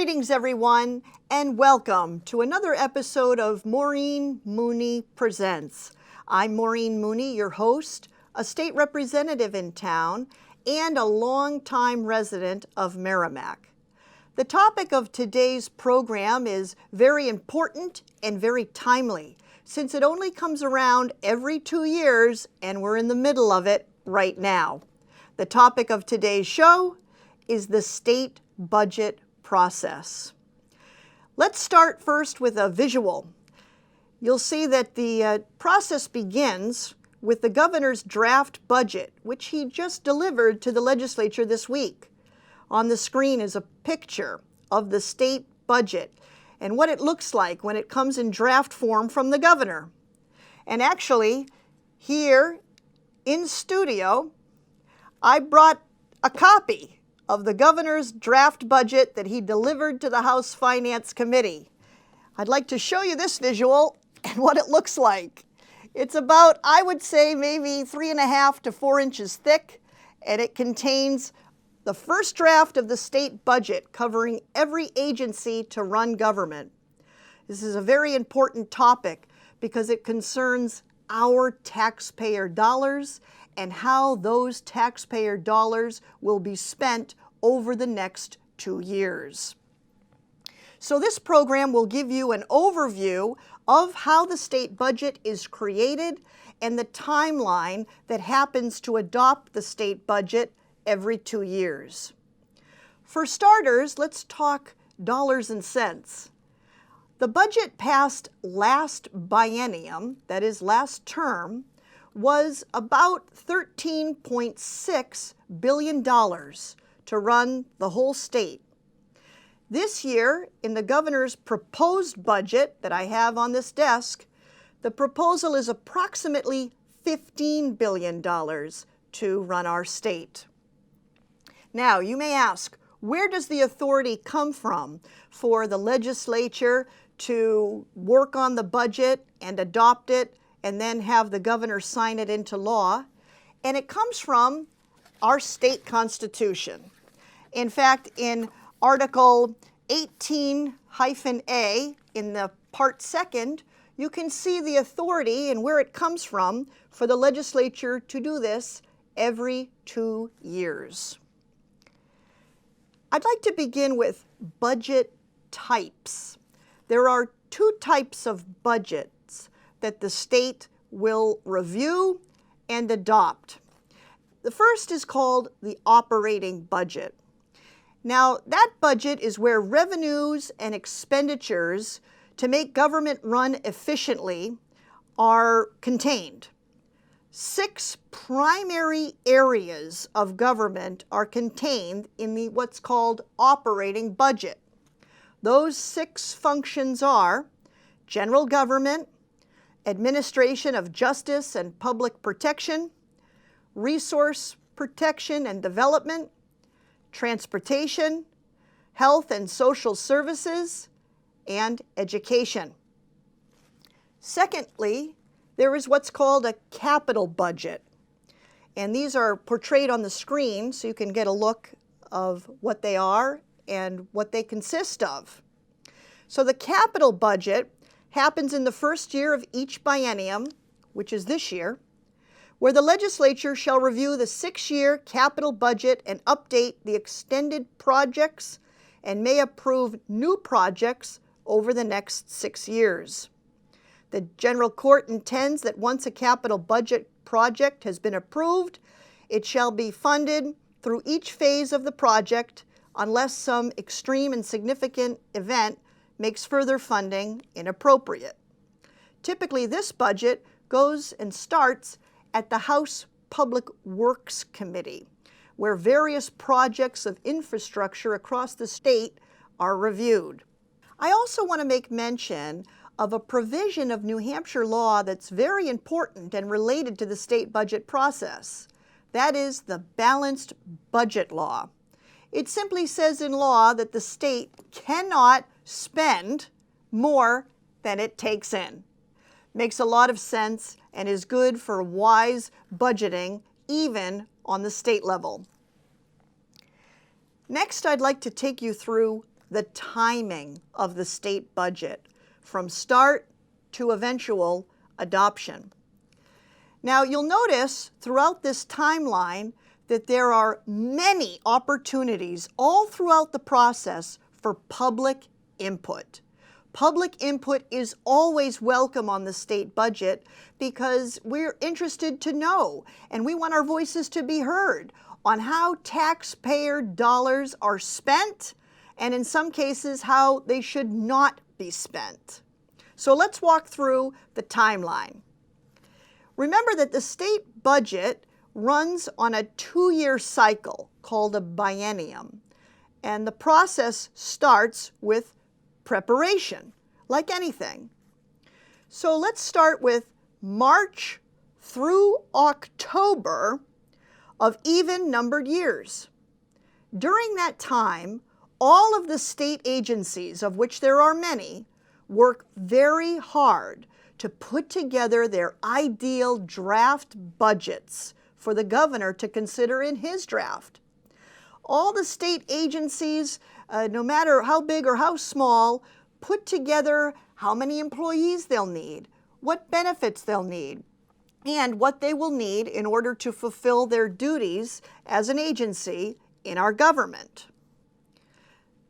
Greetings, everyone, and welcome to another episode of Maureen Mooney Presents. I'm Maureen Mooney, your host, a state representative in town, and a longtime resident of Merrimack. The topic of today's program is very important and very timely, since it only comes around every 2 years, and we're in the middle of it right now. The topic of today's show is the state budget process. Let's start first with a visual. You'll see that the process begins with the governor's draft budget, which he just delivered to the legislature this week. On the screen is a picture of the state budget and what it looks like when it comes in draft form from the governor. And actually, here in studio, I brought a copy of the governor's draft budget that he delivered to the House Finance Committee. I'd like to show you this visual and what it looks like. It's about, I would say, maybe 3.5 to 4 inches thick, and it contains the first draft of the state budget covering every agency to run government. This is a very important topic because it concerns our taxpayer dollars and how those taxpayer dollars will be spent over the next 2 years. So this program will give you an overview of how the state budget is created and the timeline that happens to adopt the state budget every 2 years. For starters, let's talk dollars and cents. The budget passed last biennium, that is last term, was about $13.6 billion to run the whole state. This year, in the governor's proposed budget that I have on this desk, the proposal is approximately $15 billion to run our state. Now, you may ask, where does the authority come from for the legislature to work on the budget and adopt it and then have the governor sign it into law? And it comes from our state constitution. In fact, in Article 18-A in the Part 2nd, you can see the authority and where it comes from for the legislature to do this every 2 years. I'd like to begin with budget types. There are 2 types of budgets that the state will review and adopt. The first is called the operating budget. Now, that budget is where revenues and expenditures to make government run efficiently are contained. 6 primary areas of government are contained in the what's called operating budget. Those 6 functions are general government, administration of justice and public protection, resource protection and development, transportation, health and social services, and education. Secondly, there is what's called a capital budget. And these are portrayed on the screen so you can get a look of what they are and what they consist of. So the capital budget happens in the first year of each biennium, which is this year, where the legislature shall review the 6-year capital budget and update the extended projects and may approve new projects over the next 6 years. The General Court intends that once a capital budget project has been approved, it shall be funded through each phase of the project unless some extreme and significant event makes further funding inappropriate. Typically, this budget goes and starts at the House Public Works Committee, where various projects of infrastructure across the state are reviewed. I also want to make mention of a provision of New Hampshire law that's very important and related to the state budget process. That is the balanced budget law. It simply says in law that the state cannot spend more than it takes in. Makes a lot of sense and is good for wise budgeting, even on the state level. Next, I'd like to take you through the timing of the state budget from start to eventual adoption. Now, you'll notice throughout this timeline that there are many opportunities all throughout the process for public input. Public input is always welcome on the state budget because we're interested to know and we want our voices to be heard on how taxpayer dollars are spent and in some cases how they should not be spent. So let's walk through the timeline. Remember that the state budget runs on a 2-year cycle called a biennium, and the process starts with preparation, like anything. So let's start with March through October of even-numbered years. During that time, all of the state agencies, of which there are many, work very hard to put together their ideal draft budgets for the governor to consider in his draft. All the state agencies, no matter how big or how small, put together how many employees they'll need, what benefits they'll need, and what they will need in order to fulfill their duties as an agency in our government.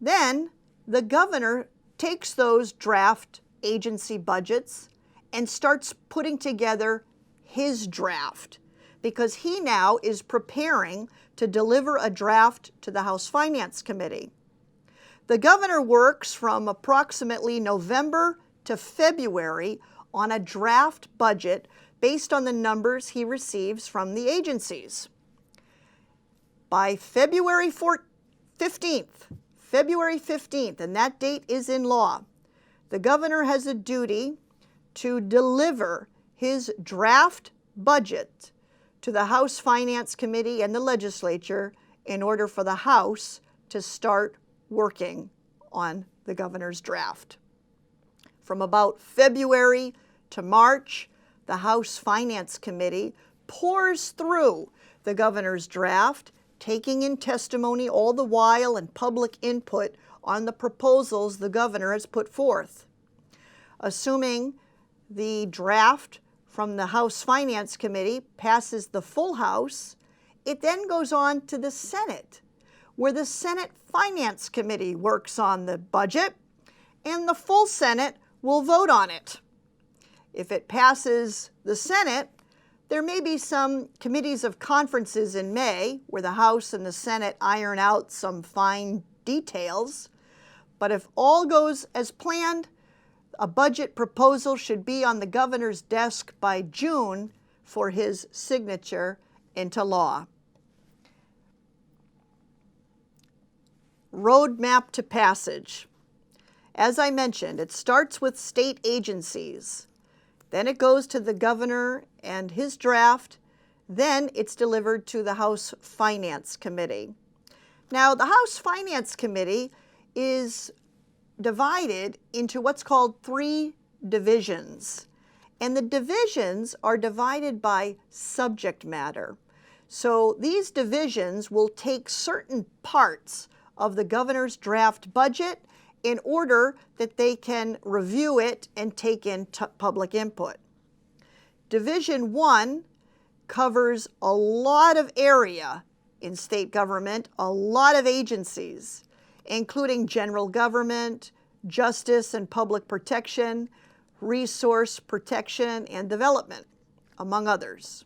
Then the governor takes those draft agency budgets and starts putting together his draft because he now is preparing to deliver a draft to the House Finance Committee. The governor works from approximately November to February on a draft budget based on the numbers he receives from the agencies. By February 15th, and that date is in law, the governor has a duty to deliver his draft budget to the House Finance Committee and the legislature in order for the House to start working on the governor's draft. From about February to March, the House Finance Committee pours through the governor's draft, taking in testimony all the while and public input on the proposals the governor has put forth. Assuming the draft from the House Finance Committee passes the full House, it then goes on to the Senate, where the Senate Finance Committee works on the budget, and the full Senate will vote on it. If it passes the Senate, there may be some committees of conferences in May where the House and the Senate iron out some fine details, but if all goes as planned, a budget proposal should be on the governor's desk by June for his signature into law. Roadmap to passage. As I mentioned, it starts with state agencies. Then it goes to the governor and his draft. Then it's delivered to the House Finance Committee. Now, the House Finance Committee is divided into what's called 3 divisions. And the divisions are divided by subject matter. So these divisions will take certain parts of the governor's draft budget in order that they can review it and take in public input. Division 1 covers a lot of area in state government, a lot of agencies, including general government, justice and public protection, resource protection and development, among others.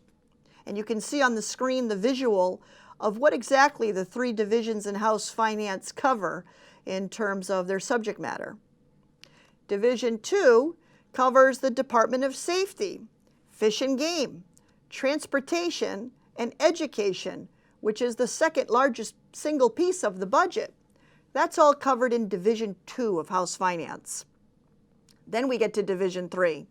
And you can see on the screen the visual of what exactly the 3 divisions in House Finance cover in terms of their subject matter. Division 2 covers the Department of Safety, Fish and Game, Transportation, and Education, which is the second largest single piece of the budget. That's all covered in Division 2 of House Finance. Then we get to Division 3,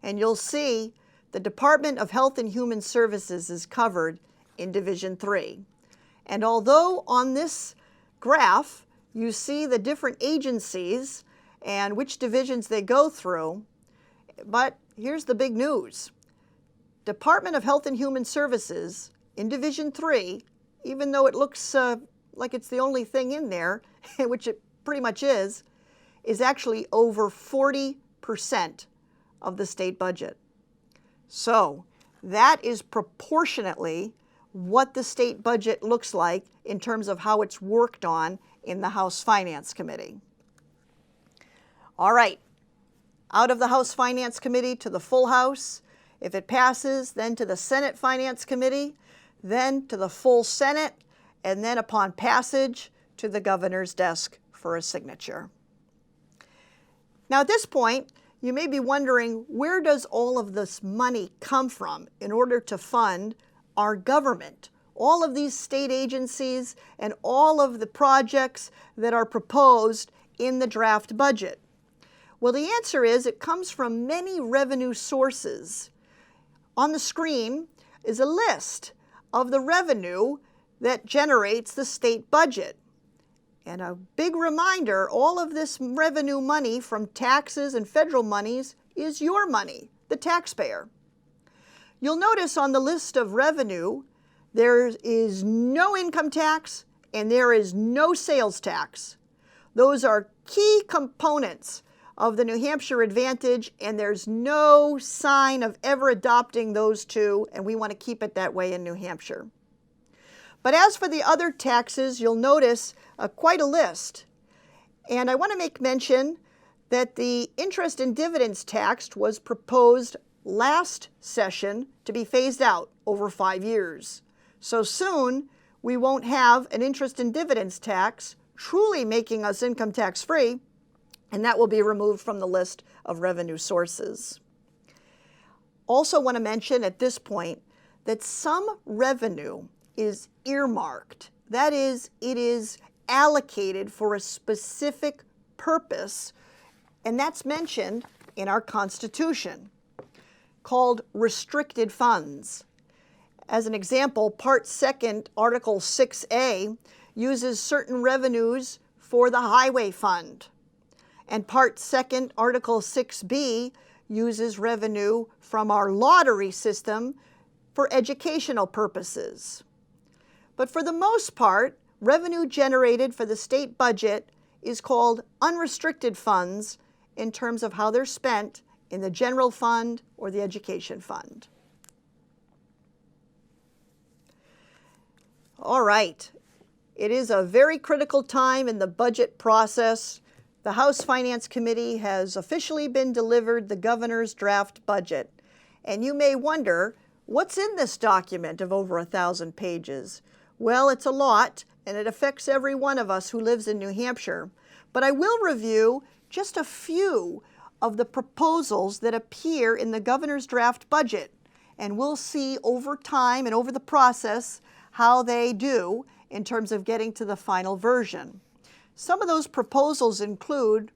and you'll see the Department of Health and Human Services is covered in Division 3. And although on this graph you see the different agencies and which divisions they go through, but here's the big news. Department of Health and Human Services in Division 3, even though it looks like it's the only thing in there, which it pretty much is actually over 40% of the state budget. So that is proportionately what the state budget looks like in terms of how it's worked on in the House Finance Committee. All right, out of the House Finance Committee to the full House. If it passes, then to the Senate Finance Committee, then to the full Senate, and then upon passage to the governor's desk for a signature. Now at this point, you may be wondering, where does all of this money come from in order to fund our government? All of these state agencies and all of the projects that are proposed in the draft budget. Well, the answer is it comes from many revenue sources. On the screen is a list of the revenue that generates the state budget. And a big reminder, all of this revenue money from taxes and federal monies is your money, the taxpayer. You'll notice on the list of revenue, there is no income tax and there is no sales tax. Those are key components of the New Hampshire Advantage, and there's no sign of ever adopting those two, and we want to keep it that way in New Hampshire. But as for the other taxes, you'll notice quite a list. And I want to make mention that the interest and dividends tax was proposed last session to be phased out over 5 years. So soon, we won't have an interest and dividends tax, truly making us income tax free, and that will be removed from the list of revenue sources. Also want to mention at this point that some revenue is earmarked. That is, it is allocated for a specific purpose, and that's mentioned in our Constitution, called restricted funds. As an example, Part 2nd, Article 6A uses certain revenues for the Highway Fund. And Part 2nd, Article 6B uses revenue from our lottery system for educational purposes. But for the most part, revenue generated for the state budget is called unrestricted funds in terms of how they're spent in the general fund or the education fund. All right, it is a very critical time in the budget process. The House Finance Committee has officially been delivered the governor's draft budget. And you may wonder, what's in this document of over 1,000 pages? Well, it's a lot, and it affects every one of us who lives in New Hampshire. But I will review just a few of the proposals that appear in the governor's draft budget. And we'll see over time and over the process how they do in terms of getting to the final version. Some of those proposals include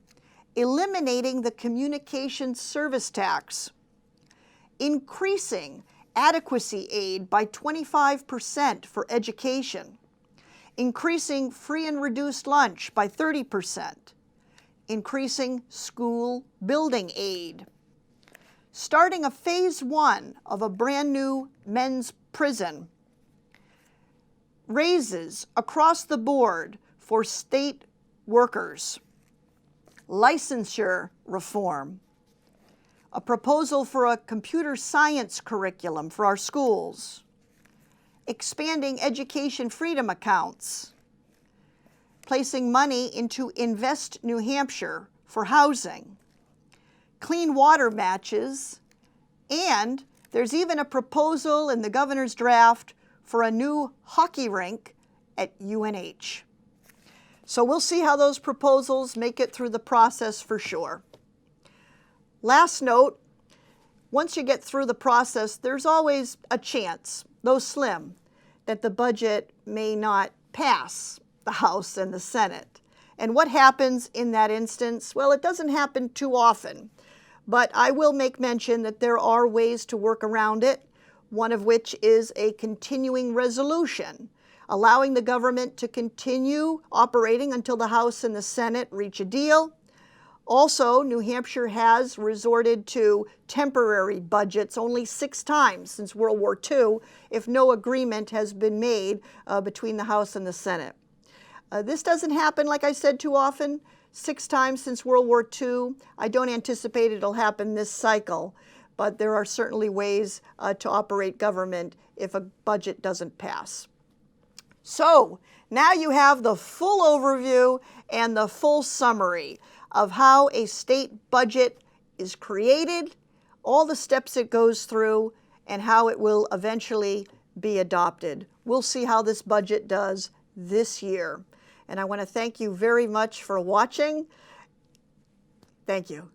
eliminating the communications service tax, increasing adequacy aid by 25% for education, increasing free and reduced lunch by 30%, increasing school building aid, starting a phase 1 of a brand new men's prison, raises across the board for state workers, licensure reform, a proposal for a computer science curriculum for our schools, expanding education freedom accounts, placing money into Invest New Hampshire for housing, clean water matches, and there's even a proposal in the governor's draft for a new hockey rink at UNH. So we'll see how those proposals make it through the process for sure. Last note, once you get through the process, there's always a chance, though slim, that the budget may not pass the House and the Senate. And what happens in that instance? Well, it doesn't happen too often, but I will make mention that there are ways to work around it, one of which is a continuing resolution, allowing the government to continue operating until the House and the Senate reach a deal. Also, New Hampshire has resorted to temporary budgets only 6 times since World War II if no agreement has been made between the House and the Senate. This doesn't happen, like I said, too often. 6 times since World War II. I don't anticipate it'll happen this cycle, but there are certainly ways to operate government if a budget doesn't pass. So now you have the full overview and the full summary of how a state budget is created, all the steps it goes through, and how it will eventually be adopted. We'll see how this budget does this year. And I want to thank you very much for watching. Thank you.